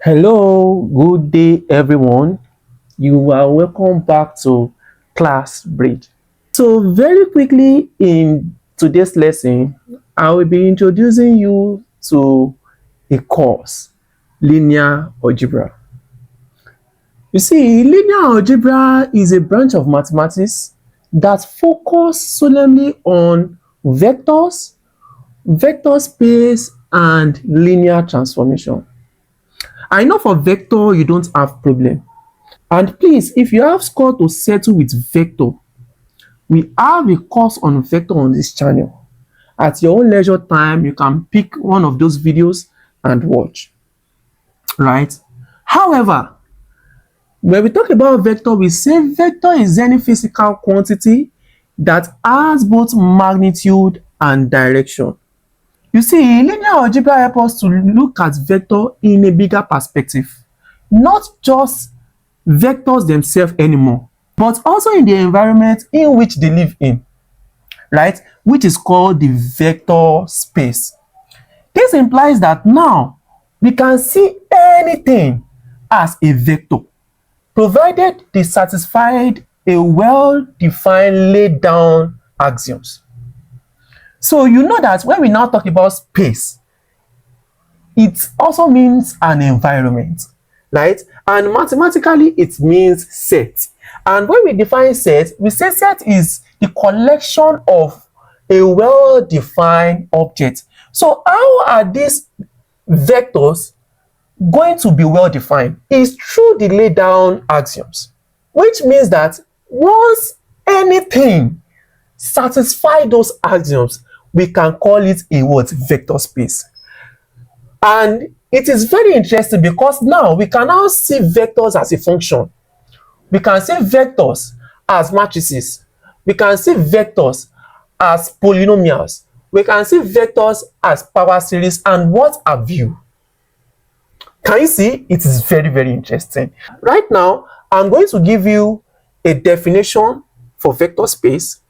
Hello, good day everyone. You are welcome back to Class Bridge. So very quickly in today's lesson, I will be introducing you to a course, Linear Algebra. You see, linear algebra is a branch of mathematics that focuses solely on vectors, vector space, and linear transformation. I know for vector you don't have problem. And please, if you have score to settle with vector, we have a course on vector on this channel. At your own leisure time, you can pick one of those videos and watch, right? However, when we talk about vector, we say vector is any physical quantity that has both magnitude and direction. You see, linear algebra helps us to look at vector in a bigger perspective, not just vectors themselves anymore, but also in the environment in which they live in, right? Which is called the vector space. This implies that now we can see anything as a vector, provided they satisfied a well-defined laid down axioms. So you know that when we now talk about space, it also means an environment, right? And mathematically, it means set. And when we define set, we say set is the collection of a well-defined object. So how are these vectors going to be well-defined? It's through the laid down axioms, which means that once anything satisfies those axioms, we can call it a what? Vector space. And it is very interesting because now we can now see vectors as a function. We can see vectors as matrices. We can see vectors as polynomials. We can see vectors as power series and what have you. Can you see? It is very, very interesting. Right now, I'm going to give you a definition for vector space,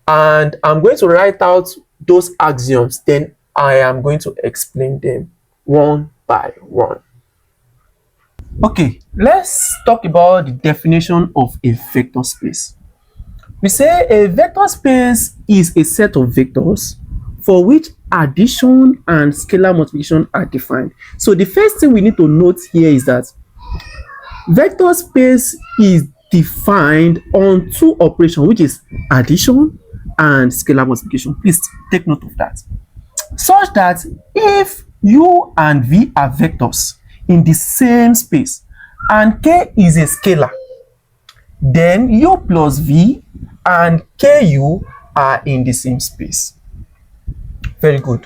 and I'm going to write out those axioms. Then I am going to explain them one by one. Okay, let's talk about the definition of a vector space. We say a vector space is a set of vectors for which addition and scalar multiplication are defined. So the first thing we need to note here is that vector space is defined on two operations, which is addition and scalar multiplication. Please take note of that. Such that if u and v are vectors in the same space and k is a scalar, then u plus v and ku are in the same space. Very good.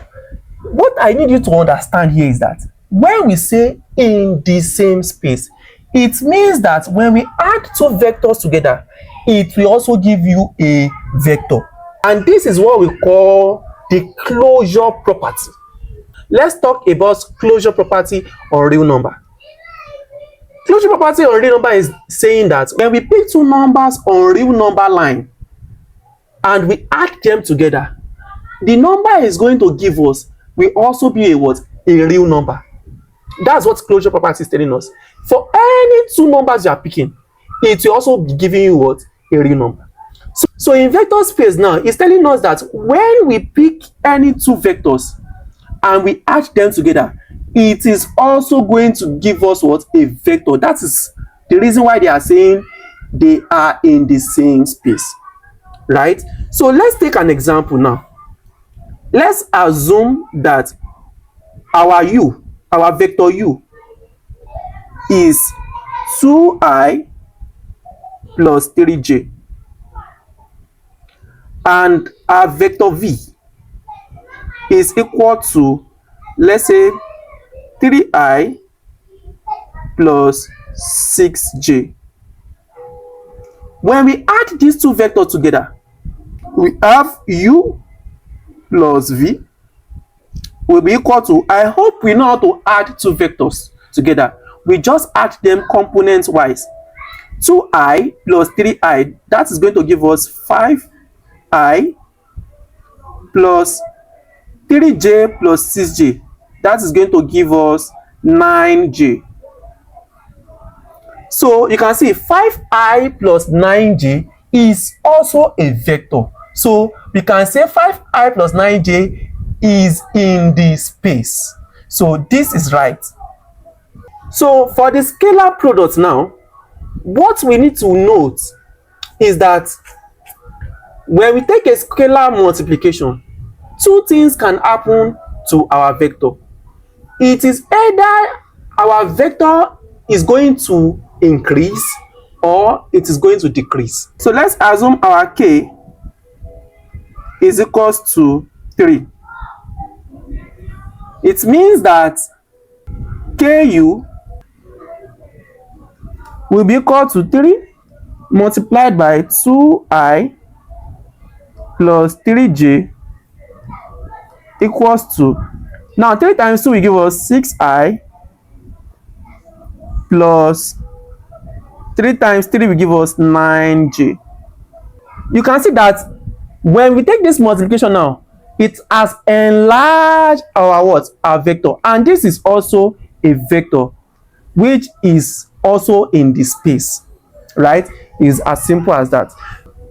What I need you to understand here is that when we say in the same space, it means that when we add two vectors together, it will also give you a vector. And this is what we call the closure property. Let's talk about closure property on real number. Closure property on real number is saying that when we pick two numbers on real number line and we add them together, the number is going to give us will also be a what? A real number. That's what closure property is telling us. For any two numbers you are picking, it will also be giving you what? A real number. So in vector space now, it's telling us that when we pick any two vectors and we add them together, it is also going to give us what? A vector. That is the reason why they are saying they are in the same space, right? So let's take an example now. Let's assume that our vector u is 2i plus 3j, and our vector v is equal to, let's say, 3i plus 6j. When we add these two vectors together, we have u plus v will be equal to, I hope we know how to add two vectors together. We just add them component wise. 2i plus 3i, that is going to give us 5i plus 3j plus 6j, that is going to give us 9j. So you can see 5i plus 9j is also a vector. So we can say 5i plus 9j is in the space. So this is right. So for the scalar product now, what we need to note is that when we take a scalar multiplication, two things can happen to our vector. It is either our vector is going to increase or it is going to decrease. So let's assume our k is equals to 3. It means that ku will be equal to 3 multiplied by 2i plus 3j equals to, now 3 times 2 will give us 6i plus 3 times 3 will give us 9j. You can see that when we take this multiplication now, it has enlarged our what? Our vector. And this is also a vector which is also in the space, right? It's as simple as that.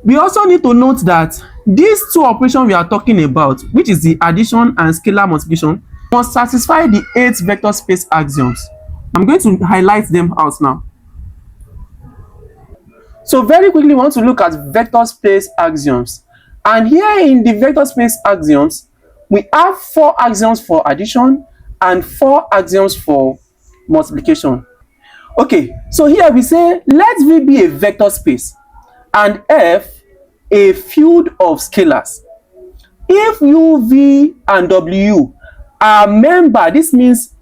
We also need to note that these two operations we are talking about, which is the addition and scalar multiplication, must satisfy the 8 vector space axioms. I'm going to highlight them out now. So very quickly, we want to look at vector space axioms. And here in the vector space axioms, we have 4 axioms for addition and 4 axioms for multiplication. Okay, so here we say let V be a vector space and F a field of scalars. If U, V, and W are member, this means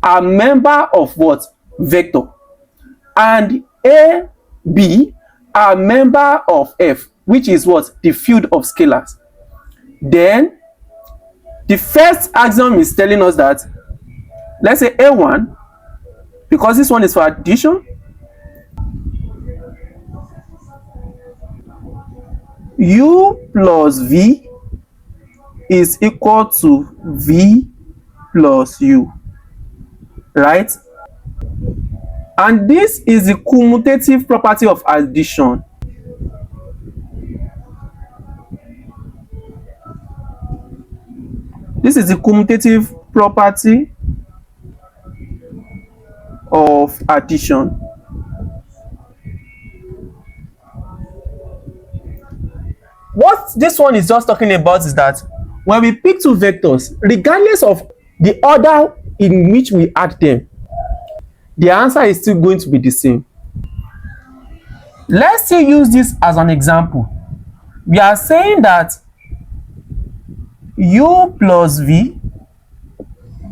are member of what? Vector. And A, B are member of F, which is what? The field of scalars. Then the first axiom is telling us that, let's say A1, because this one is for addition, U plus V is equal to V plus U, right? And this is the commutative property of addition. This is the commutative property of addition. What this one is just talking about is that when we pick two vectors, regardless of the order in which we add them, the answer is still going to be the same. Let's still use this as an example. We are saying that U plus V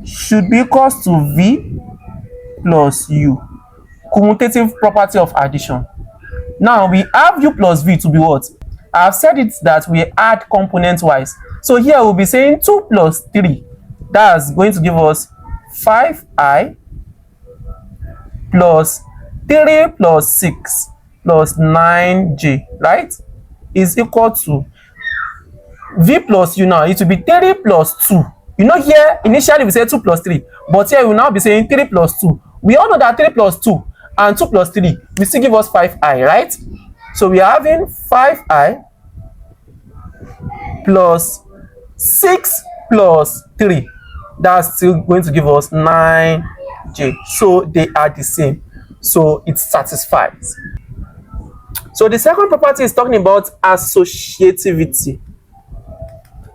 should be equals to V plus U, commutative property of addition. Now we have U plus V to be what? I have said it that we add component wise. So here we'll be saying 2 plus 3. That's going to give us 5i plus 3 plus 6 plus 9j, right? Is equal to V plus U. Now it will be 3 plus 2. You know, here initially we said 2 plus 3, but here we will now be saying 3 plus 2. We all know that 3 plus 2 and 2 plus 3 will still give us 5i, right? So we are having 5i plus 6 plus 3. That's still going to give us 9j. So they are the same. So it satisfies. So the second property is talking about associativity.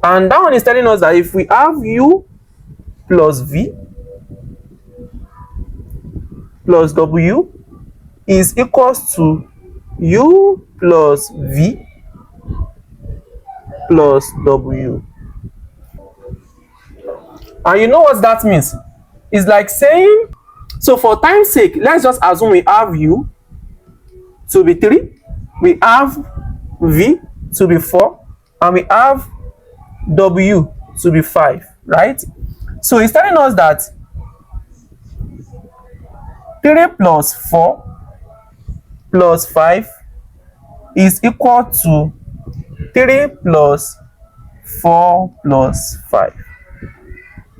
And that one is telling us that if we have U plus V plus W is equals to U plus V plus W. And you know what that means? It's like saying, so for time's sake, let's just assume we have U to be 3, we have V to be 4, and we have W to be 5, right? So it's telling us that 3 plus 4 plus 5 is equal to 3 plus 4 plus 5.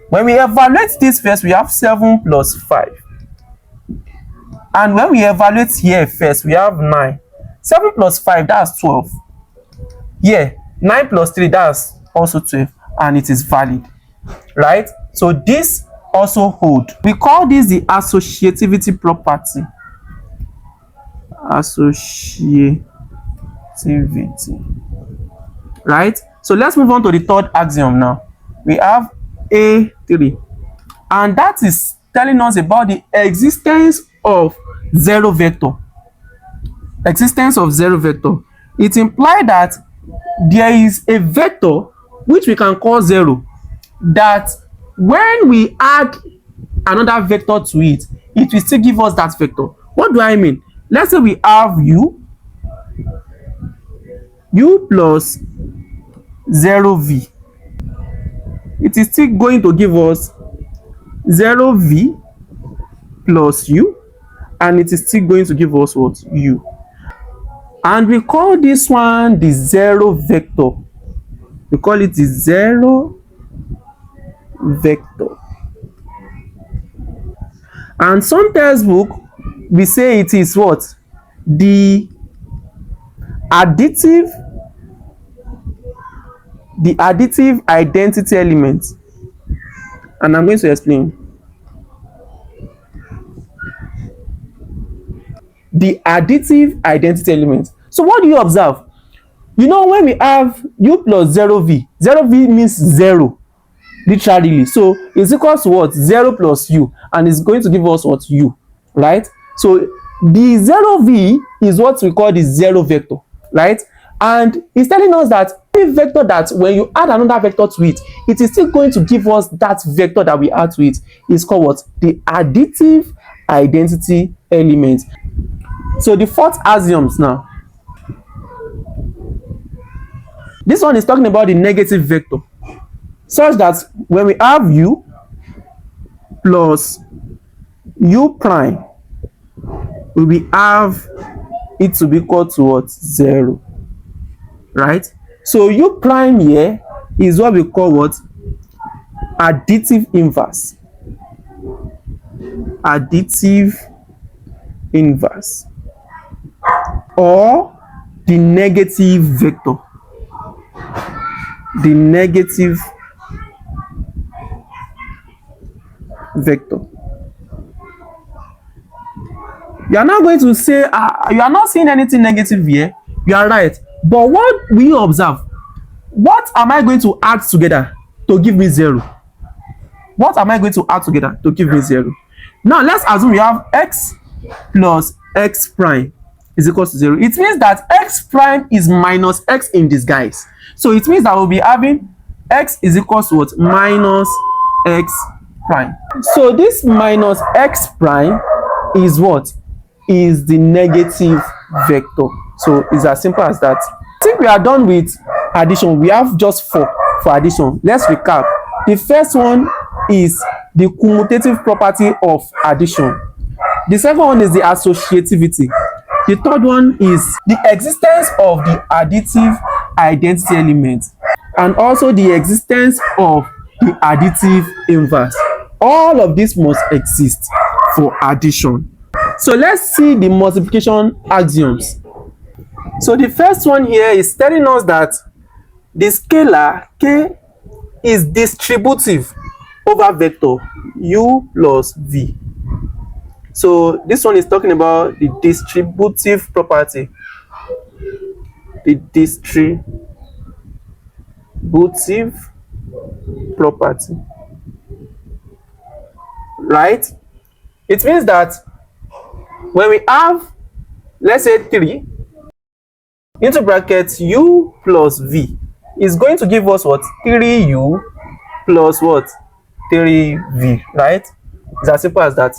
When we evaluate this first, we have 7 plus 5. And when we evaluate here first, we have 9. 7 plus 5, that's 12. Here, 9 plus 3, that's also 12. And it is valid, right? So this also hold. We call this the associativity property. Associativity. Right? So let's move on to the third axiom now. We have A3. And that is telling us about the existence of zero vector. Existence of zero vector. It implies that there is a vector which we can call zero, that when we add another vector to it, it will still give us that vector. What do I mean? Let's say we have u plus 0v. It is still going to give us 0v plus u, and it is still going to give us what? U. And we call this one the zero vector. We call it the zero vector. And some textbook we say it is what? The additive identity element. And I'm going to explain. The additive identity element. So what do you observe? You know, when we have u plus 0v, 0v means 0, literally. So it's equals to what? 0 plus u, and it's going to give us what? U, right? So the 0v is what we call the zero vector, right? And it's telling us that any vector that when you add another vector to it, it is still going to give us that vector that we add to it. It's called what? The additive identity element. So the fourth axioms now. This one is talking about the negative vector, such that when we have u plus u prime, we will have it to be equal to what? 0, right? So u prime here is what we call what? Additive inverse. Additive inverse, or the negative vector. The negative vector. You are not going to say you are not seeing anything negative here. You are right. But what we observe? What am I going to add together to give me 0? What am I going to add together to give me 0? Now let's assume we have x plus x prime is equal to 0. It means that x prime is minus x in disguise. So it means that we'll be having x is equal to what? Minus x prime. So this minus x prime is what? Is the negative vector. So it's as simple as that. I think we are done with addition. We have just 4 for addition. Let's recap. The first one is the commutative property of addition. The second one is the associativity. The third one is the existence of the additive identity element, and also the existence of the additive inverse. All of this must exist for addition. So let's see the multiplication axioms. So the first one here is telling us that the scalar k is distributive over vector u plus v. So this one is talking about the distributive property. The distributive property. Right? It means that when we have, let's say 3 into brackets u plus v, is going to give us what? 3u plus what? 3v, right? It's as simple as that.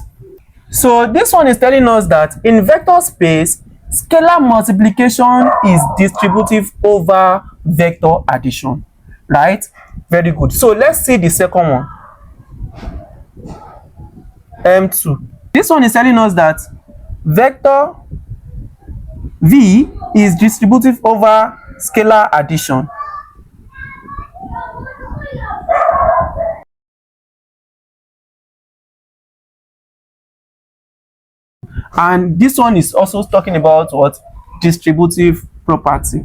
So this one is telling us that in vector space, scalar multiplication is distributive over vector addition, right? Very good. So let's see the second one. M2. This one is telling us that vector v is distributive over scalar addition. And this one is also talking about what? Distributive property.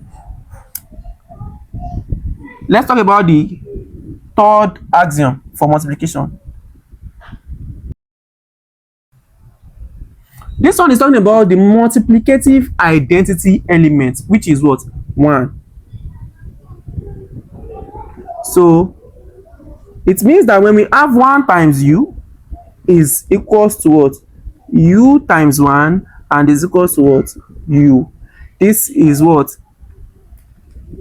Let's talk about the third axiom for multiplication. This one is talking about the multiplicative identity element, which is what? 1. So it means that when we have 1 times u is equals to what? U times 1 and is equals to what? U. This is what?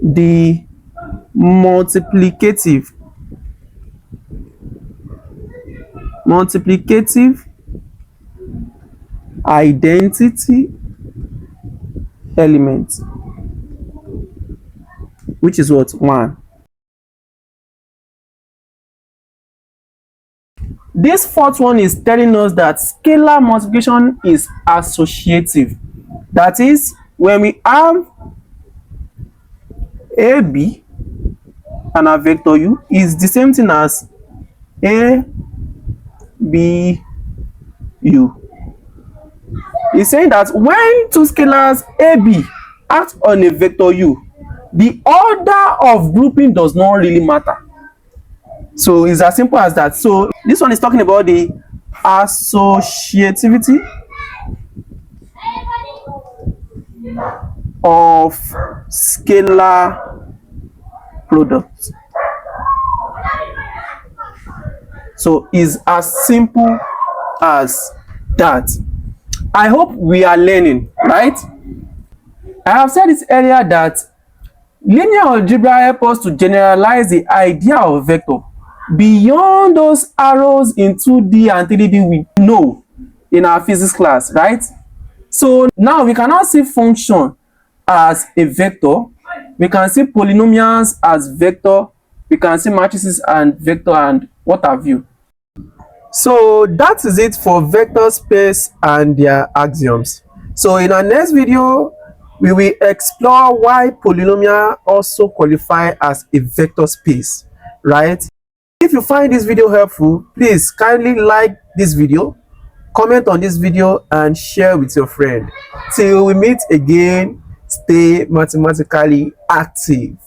The multiplicative identity element, which is what? 1. This fourth one is telling us that scalar multiplication is associative. That is, when we have AB and a vector u is the same thing as A, B, U. It's saying that when two scalars AB act on a vector u, the order of grouping does not really matter. So it's as simple as that. So this one is talking about the associativity of scalar products. So it's as simple as that. I hope we are learning, right? I have said it earlier that linear algebra helps us to generalize the idea of vector beyond those arrows in 2D and 3D we know in our physics class, right? So now we can now see function as a vector, we can see polynomials as vector, we can see matrices and vector and what have you. So that is it for vector space and their axioms. So in our next video, we will explore why polynomial also qualify as a vector space, right? If you find this video helpful, please kindly like this video, comment on this video and share with your friend. Till we meet again, stay mathematically active.